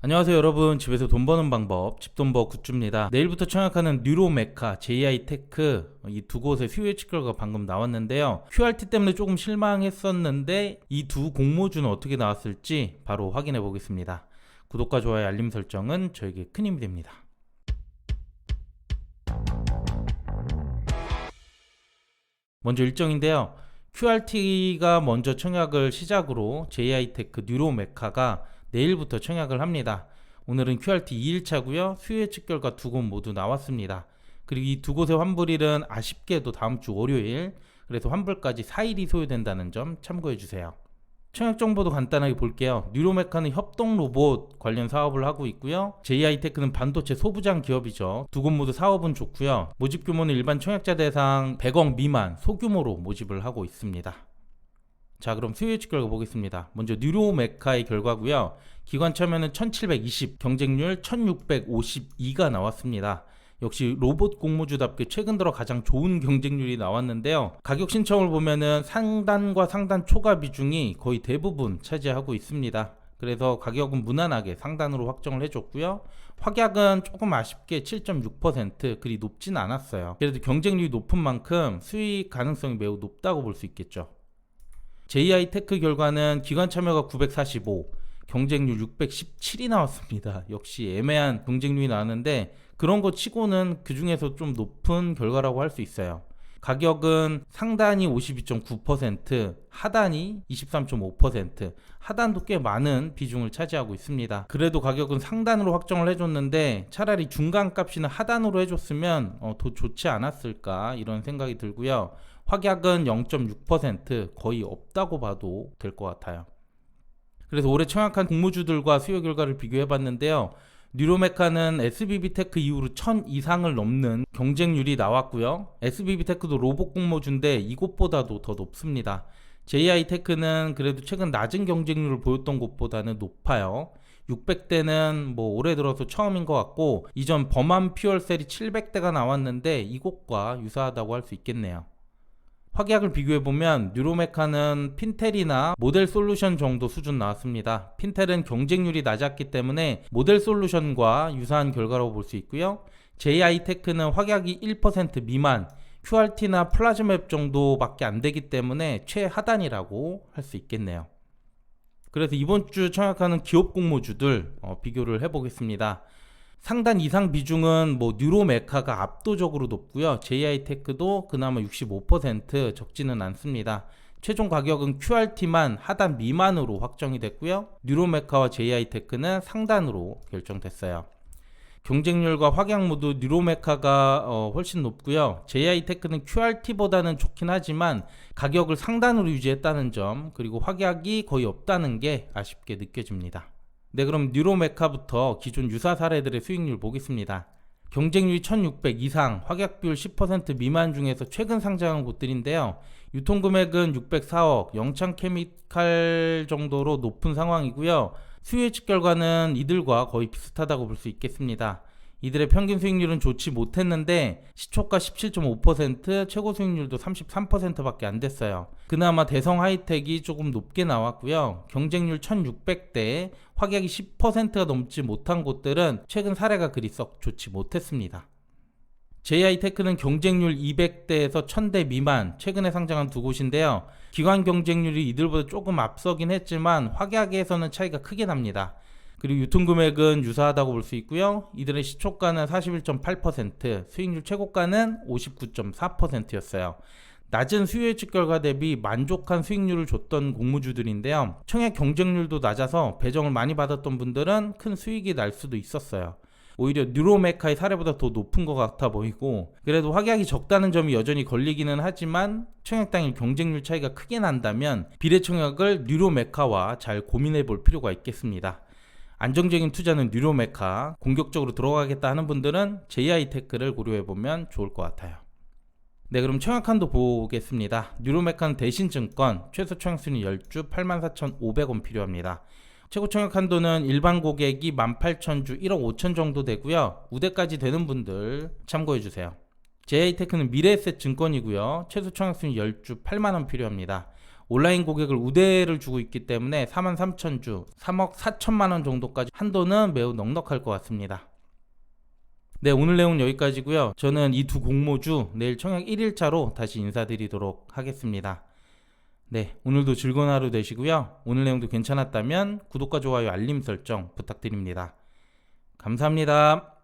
안녕하세요 여러분. 집에서 돈 버는 방법 집돈버 굿즈입니다. 내일부터 청약하는 뉴로메카, JI테크 이 두 곳의 수요 예측 결과가 방금 나왔는데요. QRT 때문에 조금 실망했었는데 이 두 공모주는 어떻게 나왔을지 바로 확인해 보겠습니다. 구독과 좋아요 알림 설정은 저에게 큰 힘이 됩니다. 먼저 일정인데요. QRT가 먼저 청약을 시작으로 JI테크, 뉴로메카가 내일부터 청약을 합니다. 오늘은 QRT 2일차고요. 수요 예측 결과 두 곳 모두 나왔습니다. 그리고 이 두 곳의 환불일은 아쉽게도 다음 주 월요일, 그래서 환불까지 4일이 소요된다는 점 참고해 주세요. 청약 정보도 간단하게 볼게요. 뉴로메카는 협동 로봇 관련 사업을 하고 있고요. JI테크는 반도체 소부장 기업이죠. 두 곳 모두 사업은 좋고요. 모집 규모는 일반 청약자 대상 100억 미만 소규모로 모집을 하고 있습니다. 자, 그럼 수요 예측 결과 보겠습니다. 먼저 뉴로메카의 결과고요. 기관 참여는 1720, 경쟁률 1652가 나왔습니다. 역시 로봇 공모주답게 최근 들어 가장 좋은 경쟁률이 나왔는데요. 가격 신청을 보면은 상단과 상단 초과 비중이 거의 대부분 차지하고 있습니다. 그래서 가격은 무난하게 상단으로 확정을 해줬고요. 확약은 조금 아쉽게 7.6%, 그리 높진 않았어요. 그래도 경쟁률이 높은 만큼 수익 가능성이 매우 높다고 볼 수 있겠죠. JI테크 결과는 기관 참여가 945, 경쟁률 617이 나왔습니다. 역시 애매한 경쟁률이 나왔는데 그런 거 치고는 그 중에서 좀 높은 결과라고 할 수 있어요. 가격은 상단이 52.9%, 하단이 23.5%, 하단도 꽤 많은 비중을 차지하고 있습니다. 그래도 가격은 상단으로 확정을 해줬는데 차라리 중간값이나 하단으로 해줬으면 더 좋지 않았을까 이런 생각이 들고요. 확약은 0.6%, 거의 없다고 봐도 될 것 같아요. 그래서 올해 청약한 공모주들과 수요 결과를 비교해 봤는데요. 뉴로메카는 SBB테크 이후로 1000 이상을 넘는 경쟁률이 나왔고요. SBB테크도 로봇 공모주인데 이곳보다도 더 높습니다. JI테크는 그래도 최근 낮은 경쟁률을 보였던 곳보다는 높아요. 600대는 뭐 올해 들어서 처음인 것 같고, 이전 범한 퓨얼셀이 700대가 나왔는데 이곳과 유사하다고 할 수 있겠네요. 확약을 비교해보면 뉴로메카는 핀텔이나 모델 솔루션 정도 수준 나왔습니다. 핀텔은 경쟁률이 낮았기 때문에 모델 솔루션과 유사한 결과라고 볼 수 있고요. JI테크는 확약이 1% 미만, QRT나 플라즈맵 정도밖에 안 되기 때문에 최하단이라고 할 수 있겠네요. 그래서 이번 주 청약하는 기업 공모주들 비교를 해보겠습니다. 상단 이상 비중은 뉴로메카가 압도적으로 높고요. JI테크도 그나마 65%, 적지는 않습니다. 최종 가격은 QRT만 하단 미만으로 확정이 됐고요. 뉴로메카와 JI테크는 상단으로 결정됐어요. 경쟁률과 확약 모두 뉴로메카가 훨씬 높고요. JI테크는 QRT보다는 좋긴 하지만 가격을 상단으로 유지했다는 점, 그리고 확약이 거의 없다는 게 아쉽게 느껴집니다. 네, 그럼 뉴로메카부터 기존 유사 사례들의 수익률 보겠습니다. 경쟁률 1600 이상, 확약 비율 10% 미만 중에서 최근 상장한 곳들인데요. 유통금액은 604억, 영창케미칼 정도로 높은 상황이고요. 수요 예측 결과는 이들과 거의 비슷하다고 볼 수 있겠습니다. 이들의 평균 수익률은 좋지 못했는데 시초가 17.5%, 최고 수익률도 33%밖에 안 됐어요. 그나마 대성 하이텍이 조금 높게 나왔고요. 경쟁률 1600대, 확약이 10%가 넘지 못한 곳들은 최근 사례가 그리 썩 좋지 못했습니다. JI테크는 경쟁률 200대에서 1000대 미만, 최근에 상장한 두 곳인데요. 기관 경쟁률이 이들보다 조금 앞서긴 했지만 확약에서는 차이가 크게 납니다. 그리고 유통금액은 유사하다고 볼 수 있고요. 이들의 시초가는 41.8%, 수익률 최고가는 59.4%였어요. 낮은 수요 예측 결과 대비 만족한 수익률을 줬던 공모주들인데요. 청약 경쟁률도 낮아서 배정을 많이 받았던 분들은 큰 수익이 날 수도 있었어요. 오히려 뉴로메카의 사례보다 더 높은 것 같아 보이고, 그래도 확약이 적다는 점이 여전히 걸리기는 하지만 청약 당일 경쟁률 차이가 크게 난다면 비례 청약을 뉴로메카와 잘 고민해 볼 필요가 있겠습니다. 안정적인 투자는 뉴로메카, 공격적으로 들어가겠다 하는 분들은 JI테크를 고려해보면 좋을 것 같아요. 네, 그럼 청약한도 보겠습니다. 뉴로메카는 대신증권, 최소 청약순위 10주 84,500원 필요합니다. 최고 청약 한도는 일반 고객이 18,000주 1억 5천 정도 되고요. 우대까지 되는 분들 참고해주세요. JI테크는 미래에셋 증권이고요. 최소 청약순위 10주 8만원 필요합니다. 온라인 고객을 우대를 주고 있기 때문에 43,000주, 3억 4천만 원 정도까지 한도는 매우 넉넉할 것 같습니다. 네, 오늘 내용 여기까지고요. 저는 이 두 공모주 내일 청약 1일차로 다시 인사드리도록 하겠습니다. 네, 오늘도 즐거운 하루 되시고요. 오늘 내용도 괜찮았다면 구독과 좋아요, 알림 설정 부탁드립니다. 감사합니다.